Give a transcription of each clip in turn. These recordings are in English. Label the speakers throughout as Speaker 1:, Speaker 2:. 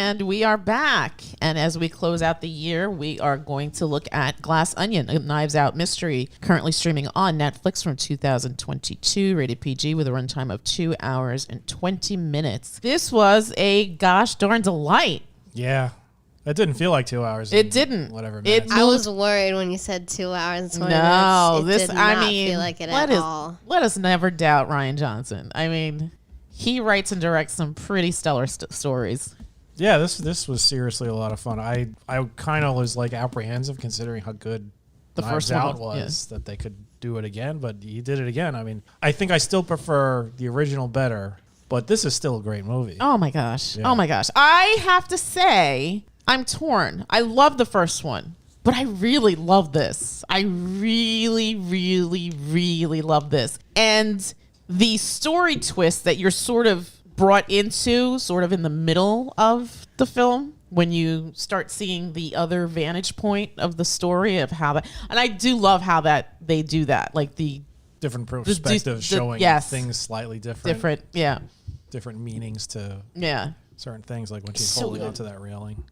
Speaker 1: And we are back. And as we close out the year, we are going to look at Glass Onion, a Knives Out mystery, currently streaming on Netflix from 2022, rated PG with a runtime of 2 hours and 20 minutes. This was a gosh darn delight.
Speaker 2: Yeah. It didn't feel like 2 hours.
Speaker 1: It didn't.
Speaker 2: Whatever minutes.
Speaker 3: I was worried when you said 2 hours and 20
Speaker 1: no,
Speaker 3: minutes.
Speaker 1: This
Speaker 3: did not feel like it at all.
Speaker 1: Let us never doubt Rian Johnson. I mean, he writes and directs some pretty stellar stories.
Speaker 2: Yeah, this was seriously a lot of fun. I kind of was like apprehensive considering how good
Speaker 1: the
Speaker 2: Knives
Speaker 1: first
Speaker 2: Out
Speaker 1: one
Speaker 2: was, that they could do it again, but he did it again. I mean, I think I still prefer the original better, but this is still a great movie.
Speaker 1: Oh my gosh.
Speaker 2: Yeah.
Speaker 1: Oh my gosh. I have to say, I'm torn. I love the first one, but I really love this. I really, really, really love this. And the story twist that you're sort of brought into sort of in the middle of the film when you start seeing the other vantage point of the story of how that, and I do love how that they do that, like the
Speaker 2: different perspectives showing things slightly different.
Speaker 1: Yeah.
Speaker 2: Different meanings to certain things, like when she's holding onto that railing.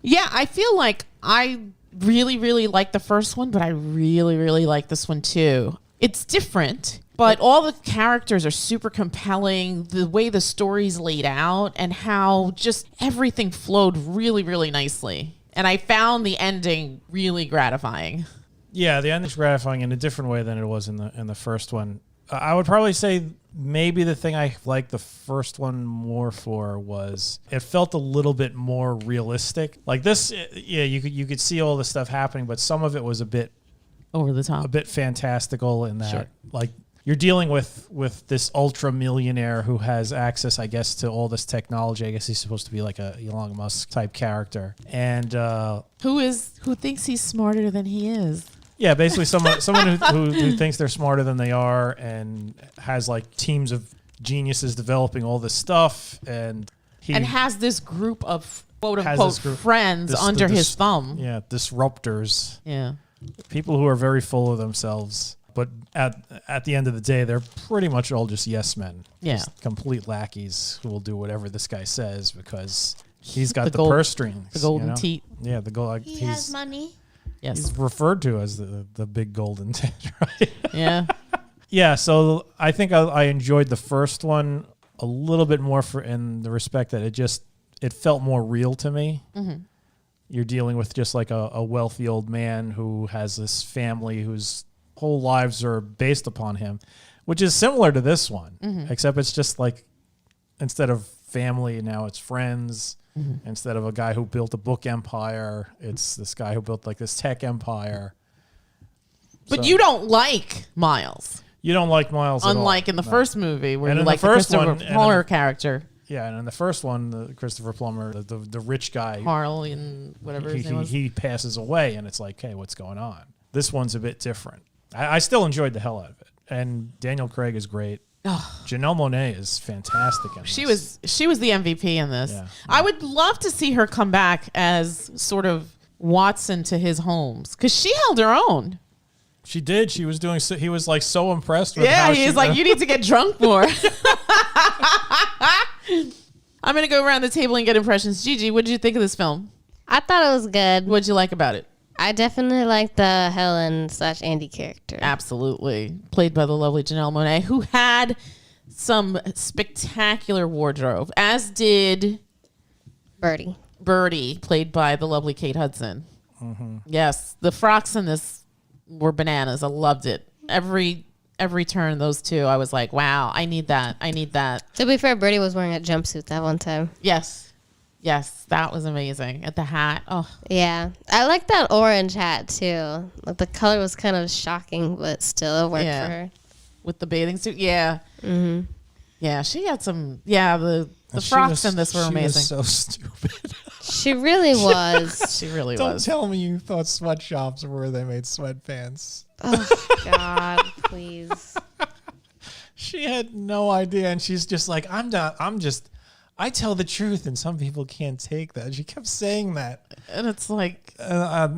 Speaker 1: Yeah, I feel like I really, really like the first one, but I really, really like this one too. It's different, but all the characters are super compelling. The way the story's laid out and how just everything flowed really, really nicely. And I found the ending really gratifying.
Speaker 2: Yeah, the ending's gratifying in a different way than it was in the first one. I would probably say maybe the thing I liked the first one more for was it felt a little bit more realistic. Like this, yeah, you could see all the stuff happening, but some of it was a bit
Speaker 1: over the top,
Speaker 2: a bit fantastical in that, like you're dealing with this ultra millionaire who has access, I guess, to all this technology. I guess he's supposed to be like a Elon Musk type character, and
Speaker 1: who thinks he's smarter than he is.
Speaker 2: Yeah, basically someone who thinks they're smarter than they are and has like teams of geniuses developing all this stuff, and
Speaker 1: has this group of quote unquote friends under his thumb.
Speaker 2: Yeah, disruptors.
Speaker 1: Yeah,
Speaker 2: people who are very full of themselves, but at the end of the day, they're pretty much all just yes men.
Speaker 1: Yeah,
Speaker 2: just complete lackeys who will do whatever this guy says because he's got the purse strings,
Speaker 1: the golden teat.
Speaker 2: Yeah, the gold.
Speaker 3: He has money.
Speaker 1: Yes.
Speaker 2: He's referred to as the big golden tit, right?
Speaker 1: Yeah.
Speaker 2: Yeah, so I think I enjoyed the first one a little bit more in the respect that it felt more real to me. Mm-hmm. You're dealing with just like a wealthy old man who has this family whose whole lives are based upon him, which is similar to this one, except it's just like instead of family, now it's friends. Mm-hmm. Instead of a guy who built a book empire, it's this guy who built like this tech empire.
Speaker 1: But you don't like Miles.
Speaker 2: You don't like Miles
Speaker 1: Unlike in the first movie where you like the Christopher Plummer character.
Speaker 2: Yeah, and in the first one, the Christopher Plummer, the rich guy.
Speaker 1: Harley and whatever his name was.
Speaker 2: He passes away and it's like, hey, what's going on? This one's a bit different. I still enjoyed the hell out of it. And Daniel Craig is great. Oh. Janelle Monáe is fantastic in this.
Speaker 1: She was the MVP in this.
Speaker 2: Yeah.
Speaker 1: I would love to see her come back as sort of Watson to his Holmes because she held her own.
Speaker 2: She did. She was doing. He was like so impressed with.
Speaker 1: Yeah, he's like, you need to get drunk more. I'm gonna go around the table and get impressions. Gigi, what did you think of this film?
Speaker 3: I thought it was good.
Speaker 1: What did you like about it?
Speaker 3: I definitely like the Helen/Andy character.
Speaker 1: Absolutely. Played by the lovely Janelle Monáe, who had some spectacular wardrobe, as did Birdie, played by the lovely Kate Hudson. Mm-hmm. Yes, the frocks in this were bananas. I loved it. Every turn, those two, I was like, wow, I need that.
Speaker 3: To be fair, Birdie was wearing a jumpsuit that one time.
Speaker 1: Yes, that was amazing. At the hat. Oh.
Speaker 3: Yeah. I like that orange hat, too. Like the color was kind of shocking, but still it worked for her.
Speaker 1: With the bathing suit. Yeah. Mm-hmm. Yeah, she had some, the frocks in this were amazing.
Speaker 2: She was so stupid.
Speaker 3: She really was.
Speaker 1: She really was.
Speaker 2: Don't tell me you thought sweatshops were where they made sweatpants.
Speaker 3: Oh, God, please.
Speaker 2: She had no idea, and she's just like, I tell the truth, and some people can't take that. She kept saying that,
Speaker 1: and it's like,
Speaker 2: and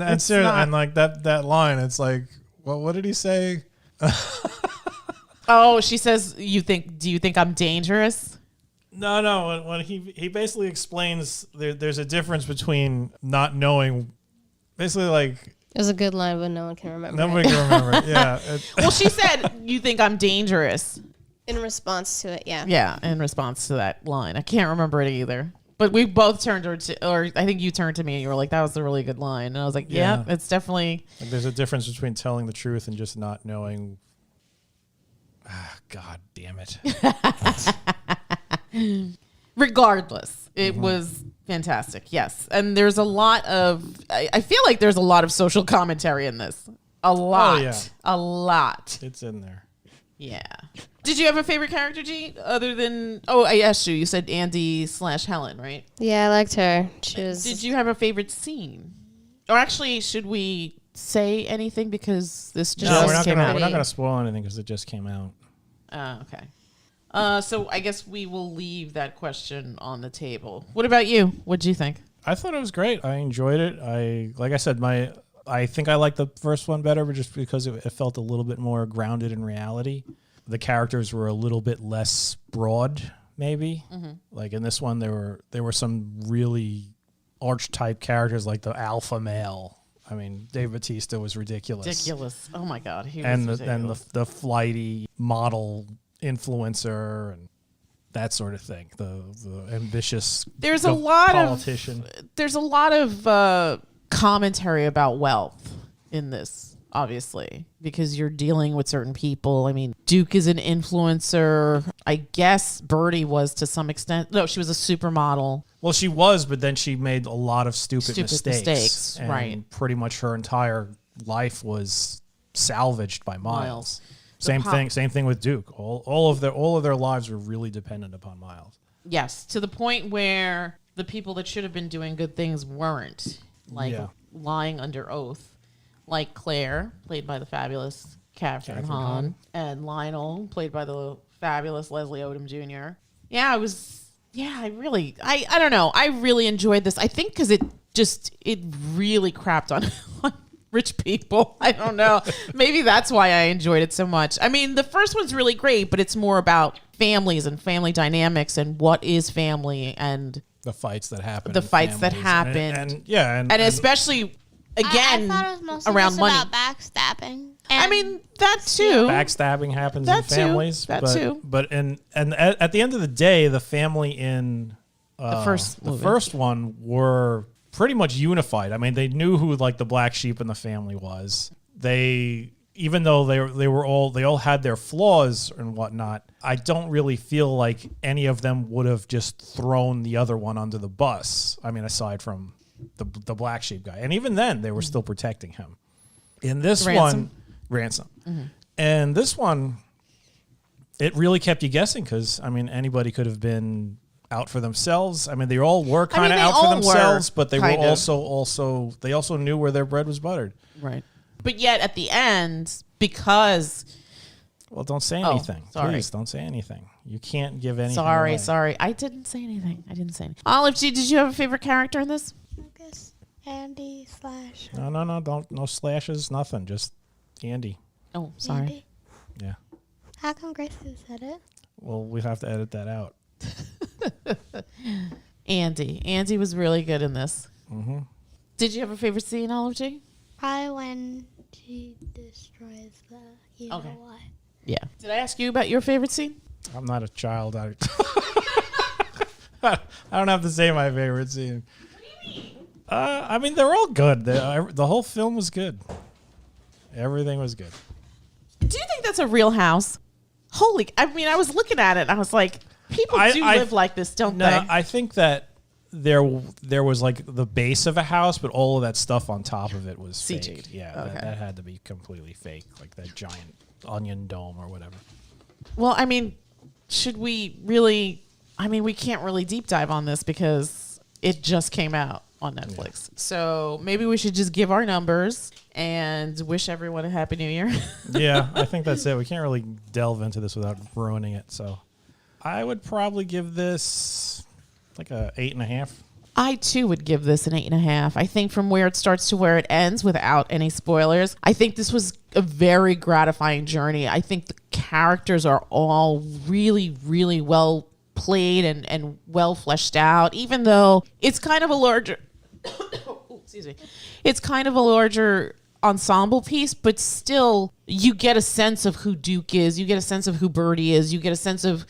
Speaker 2: like that line. It's like, well, what did he say?
Speaker 1: Oh, she says, do you think I'm dangerous?
Speaker 2: No. When he basically explains there's a difference between not knowing, basically like.
Speaker 3: It was a good line, but no one can remember.
Speaker 2: Nobody can remember it. Yeah.
Speaker 1: Well, she said, "You think I'm dangerous?"
Speaker 3: In response to it, yeah.
Speaker 1: Yeah, in response to that line, I can't remember it either. But we both turned to, or I think you turned to me and you were like, "That was a really good line," and I was like, "Yeah, it's definitely."
Speaker 2: Like there's a difference between telling the truth and just not knowing. God damn it.
Speaker 1: Regardless, it was fantastic. Yes. And there's a lot of, I feel like there's a lot of social commentary in this. A lot.
Speaker 2: Oh, yeah.
Speaker 1: A lot.
Speaker 2: It's in there.
Speaker 1: Yeah. Did you have a favorite character, G? Other than, I asked you. You said Andy/Helen, right?
Speaker 3: Yeah, I liked her. She was.
Speaker 1: Did you have a favorite scene? Or actually, should we say anything because this just came out?
Speaker 2: We're not going to spoil anything because it just came out.
Speaker 1: Okay. So I guess we will leave that question on the table. What about you? What did you think?
Speaker 2: I thought it was great. I enjoyed it. Like I said, I think I liked the first one better, but just because it felt a little bit more grounded in reality. The characters were a little bit less broad, maybe. Mm-hmm. Like in this one, there were some really archetype characters, like the alpha male. I mean, Dave Bautista was ridiculous.
Speaker 1: Ridiculous. Oh my God, he
Speaker 2: was
Speaker 1: ridiculous.
Speaker 2: And the flighty model influencer and that sort of thing. The ambitious politician.
Speaker 1: There's a lot of commentary about wealth in this, obviously, because you're dealing with certain people. I mean, Duke is an influencer. I guess Birdie was to some extent. No, she was a supermodel.
Speaker 2: Well, she was, but then she made a lot of stupid mistakes. And
Speaker 1: right.
Speaker 2: Pretty much her entire life was salvaged by Miles. Same thing with Duke. All of their lives were really dependent upon Miles.
Speaker 1: Yes, to the point where the people that should have been doing good things weren't, like lying under oath, like Claire, played by the fabulous Kathryn Hahn, and Lionel, played by the fabulous Leslie Odom Jr. I don't know. I really enjoyed this. I think because it really crapped on rich people. I don't know. Maybe that's why I enjoyed it so much. I mean, the first one's really great, but it's more about families and family dynamics and what is family and
Speaker 2: the fights that happen.
Speaker 1: And especially again
Speaker 4: I thought it was mostly
Speaker 1: around
Speaker 4: just
Speaker 1: money.
Speaker 4: about backstabbing.
Speaker 1: I mean, that too.
Speaker 2: Backstabbing happens in families.
Speaker 1: That too.
Speaker 2: But at the end of the day, the family in
Speaker 1: the
Speaker 2: first one were pretty much unified. I mean, they knew who like the black sheep in the family was. Even though they all had their flaws and whatnot, I don't really feel like any of them would have just thrown the other one under the bus. I mean, aside from the black sheep guy, and even then they were still protecting him. In this one, Ransom. Mm-hmm. And this one, it really kept you guessing because I mean anybody could have been out for themselves. I mean, they all were kind of out for themselves, but they were also knew where their bread was buttered.
Speaker 1: Right. But yet at the end, because...
Speaker 2: Well, don't say anything.
Speaker 1: Sorry.
Speaker 2: Please, don't say anything. You can't give anything
Speaker 1: Sorry.
Speaker 2: away.
Speaker 1: I didn't say anything. Olive G, did you have a favorite character in this?
Speaker 4: Lucas, Andy /
Speaker 2: No, don't, no slashes, nothing. Just Andy.
Speaker 1: Oh, sorry.
Speaker 4: Andy.
Speaker 2: Yeah.
Speaker 4: How come Gracie said it?
Speaker 2: Well, we have to edit that out.
Speaker 1: Andy was really good in this.
Speaker 2: Mm-hmm.
Speaker 1: Did you have a favorite scene, Olive G?
Speaker 4: Probably when she destroys the know what.
Speaker 1: Yeah. Did I ask you about your favorite scene?
Speaker 2: I'm not a child. I don't have to say my favorite scene.
Speaker 1: What do you mean?
Speaker 2: I mean, they're all good. The whole film was good. Everything was good.
Speaker 1: Do you think that's a real house? I was looking at it and I was like, people live like this, don't they?
Speaker 2: I think that there was like the base of a house, but all of that stuff on top of it was
Speaker 1: CG'd.
Speaker 2: fake. Yeah,
Speaker 1: Okay.
Speaker 2: that had to be completely fake, like that giant onion dome or whatever.
Speaker 1: Well, I mean, should we really... I mean, we can't really deep dive on this because it just came out on Netflix. Yeah. So maybe we should just give our numbers and wish everyone a Happy New Year.
Speaker 2: Yeah, I think that's it. We can't really delve into this without ruining it. So I would probably give this like a 8.5.
Speaker 1: I too would give this an 8.5. I think from where it starts to where it ends without any spoilers, I think this was a very gratifying journey. I think the characters are all really, really well played and well fleshed out, even though it's kind of a larger excuse me. It's kind of a larger ensemble piece, but still you get a sense of who Duke is, you get a sense of who Birdie is, you get a sense of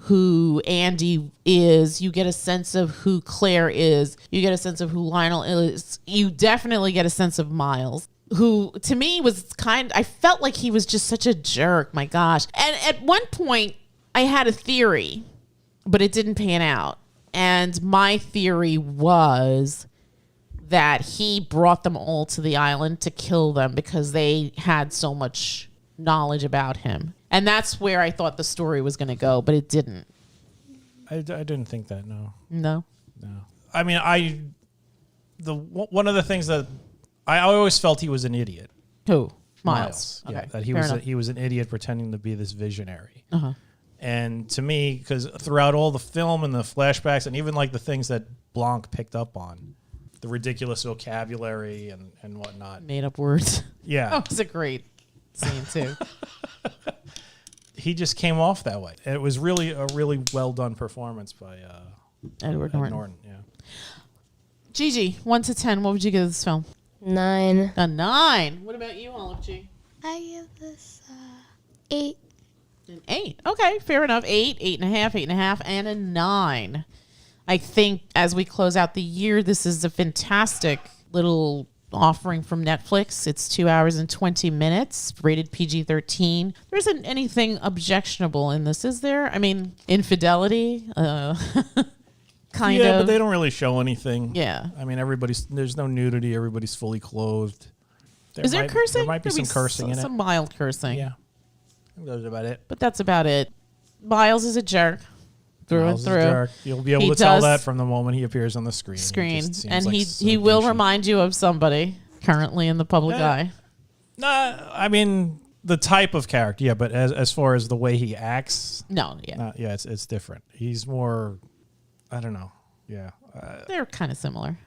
Speaker 1: who Andy is, you get a sense of who Claire is, you get a sense of who Lionel is. You definitely get a sense of Miles, who to me was I felt like he was just such a jerk, my gosh. And at one point I had a theory, but it didn't pan out. And my theory was that he brought them all to the island to kill them because they had so much knowledge about him. And that's where I thought the story was going to go, but it didn't.
Speaker 2: I didn't think that, no.
Speaker 1: No?
Speaker 2: No. I mean, one of the things that I always felt he was an idiot.
Speaker 1: Who? Miles.
Speaker 2: Yeah,
Speaker 1: Okay.
Speaker 2: that
Speaker 1: Fair
Speaker 2: he was an idiot pretending to be this visionary.
Speaker 1: Uh-huh.
Speaker 2: And to me, because throughout all the film and the flashbacks and even like the things that Blanc picked up on, the ridiculous vocabulary and whatnot.
Speaker 1: Made up words.
Speaker 2: Yeah.
Speaker 1: That was a great scene, too.
Speaker 2: He just came off that way. And it was really a really well done performance by
Speaker 1: Edward Norton.
Speaker 2: Yeah.
Speaker 1: Gigi, 1 to 10, what would you give this film?
Speaker 3: 9.
Speaker 1: A 9. What about you, Olive G?
Speaker 4: I give this 8.
Speaker 1: An 8. Okay, fair enough. 8, 8.5, 8.5, and a 9. I think as we close out the year, this is a fantastic little offering from Netflix. It's 2 hours and 20 minutes, rated PG-13. There isn't anything objectionable in this, is there? I mean, infidelity, kind of.
Speaker 2: Yeah, but they don't really show anything.
Speaker 1: Yeah.
Speaker 2: I mean, there's no nudity. Everybody's fully clothed.
Speaker 1: Is there cursing?
Speaker 2: There might be some cursing in it.
Speaker 1: Some mild cursing.
Speaker 2: Yeah. I think that's about it.
Speaker 1: But that's about it. Miles is a jerk. Through
Speaker 2: Miles is
Speaker 1: and
Speaker 2: a
Speaker 1: through.
Speaker 2: jerk. You'll be able
Speaker 1: He
Speaker 2: to tell
Speaker 1: does-
Speaker 2: that from the moment he appears on the screen.
Speaker 1: Screen.
Speaker 2: Just seems
Speaker 1: And
Speaker 2: like
Speaker 1: he will
Speaker 2: douchey.
Speaker 1: remind you of somebody currently in the public
Speaker 2: Yeah.
Speaker 1: eye.
Speaker 2: Nah, I mean the type of character, yeah, but as far as the way he acts,
Speaker 1: No, yeah.
Speaker 2: yeah, it's different. He's more, I don't know, yeah,
Speaker 1: They're kind of similar.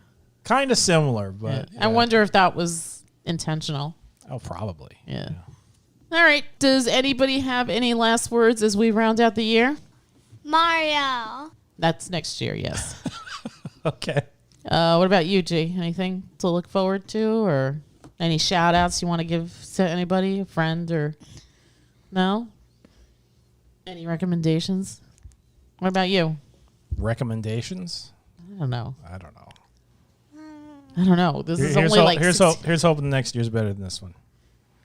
Speaker 2: kind of similar,
Speaker 1: Yeah.
Speaker 2: but
Speaker 1: I wonder if that was intentional.
Speaker 2: Oh, probably.
Speaker 1: Yeah. All right. Does anybody have any last words as we round out the year?
Speaker 4: Mario.
Speaker 1: That's next year, yes.
Speaker 2: Okay.
Speaker 1: What about you, G? Anything to look forward to, or any shout outs you want to give to anybody, a friend, or no? Any recommendations? What about you?
Speaker 2: Recommendations?
Speaker 1: I don't know.
Speaker 2: I don't know.
Speaker 1: I don't know. This is
Speaker 2: Here's
Speaker 1: only
Speaker 2: hope,
Speaker 1: like
Speaker 2: here's hoping next year's better than this one.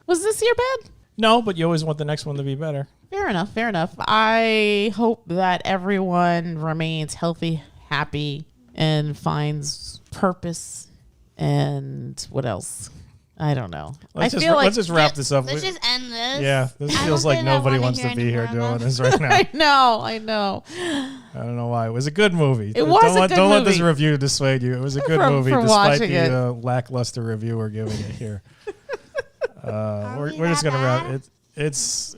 Speaker 1: Was this year bad?
Speaker 2: No, but you always want the next one to be better.
Speaker 1: Fair enough. Fair enough. I hope that everyone remains healthy, happy, and finds purpose. And what else? I don't know.
Speaker 2: Let's just wrap this up.
Speaker 4: Let's just end this.
Speaker 2: Yeah, this
Speaker 4: I
Speaker 2: feels
Speaker 4: don't
Speaker 2: like
Speaker 4: think I
Speaker 2: nobody
Speaker 4: wanna
Speaker 2: wants
Speaker 4: hear
Speaker 2: to be
Speaker 4: any
Speaker 2: here
Speaker 4: more
Speaker 2: doing
Speaker 4: about
Speaker 2: this right now.
Speaker 1: I know.
Speaker 2: I don't know why. It was a good movie.
Speaker 1: It was a good
Speaker 2: Don't let this
Speaker 1: movie.
Speaker 2: review dissuade you. It was a good movie
Speaker 1: from
Speaker 2: despite
Speaker 1: watching
Speaker 2: the lackluster review we're giving it here. We're just
Speaker 4: that
Speaker 2: gonna wrap
Speaker 4: bad?
Speaker 2: it. It's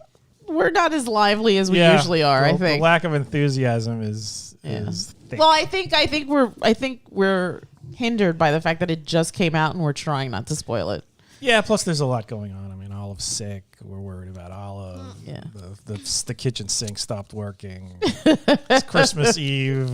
Speaker 1: We're not as lively as we usually are. I
Speaker 2: the
Speaker 1: think.
Speaker 2: lack of enthusiasm is thick.
Speaker 1: Well, I think we're hindered by the fact that it just came out and we're trying not to spoil it.
Speaker 2: Yeah, plus there's a lot going on. I mean, Olive's sick. We're worried about Olive.
Speaker 1: Yeah.
Speaker 2: The kitchen sink stopped working. It's Christmas Eve.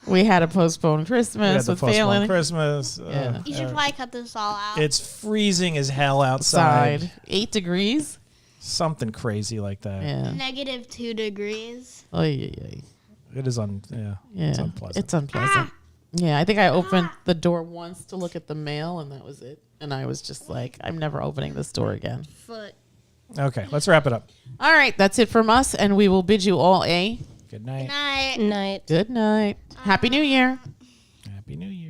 Speaker 1: We had to postpone
Speaker 2: We had
Speaker 1: Christmas
Speaker 2: to
Speaker 1: with
Speaker 2: postpone
Speaker 1: family.
Speaker 2: Christmas.
Speaker 1: Yeah.
Speaker 4: You should probably cut this all out.
Speaker 2: It's freezing as hell outside.
Speaker 1: Outside, 8 degrees.
Speaker 2: Something crazy like that.
Speaker 1: Yeah.
Speaker 4: -2 degrees.
Speaker 1: Oh yeah.
Speaker 2: It is
Speaker 1: Yeah.
Speaker 2: It's unpleasant.
Speaker 1: It's unpleasant. Yeah, I think I opened the door once to look at the mail, and that was it. And I was just like, I'm never opening this door again.
Speaker 4: Foot.
Speaker 2: Okay, let's wrap it up.
Speaker 1: All right, that's it from us, and we will bid you all a
Speaker 2: Good night.
Speaker 4: Night.
Speaker 3: Night.
Speaker 1: good night. Happy New Year.
Speaker 2: Happy New Year.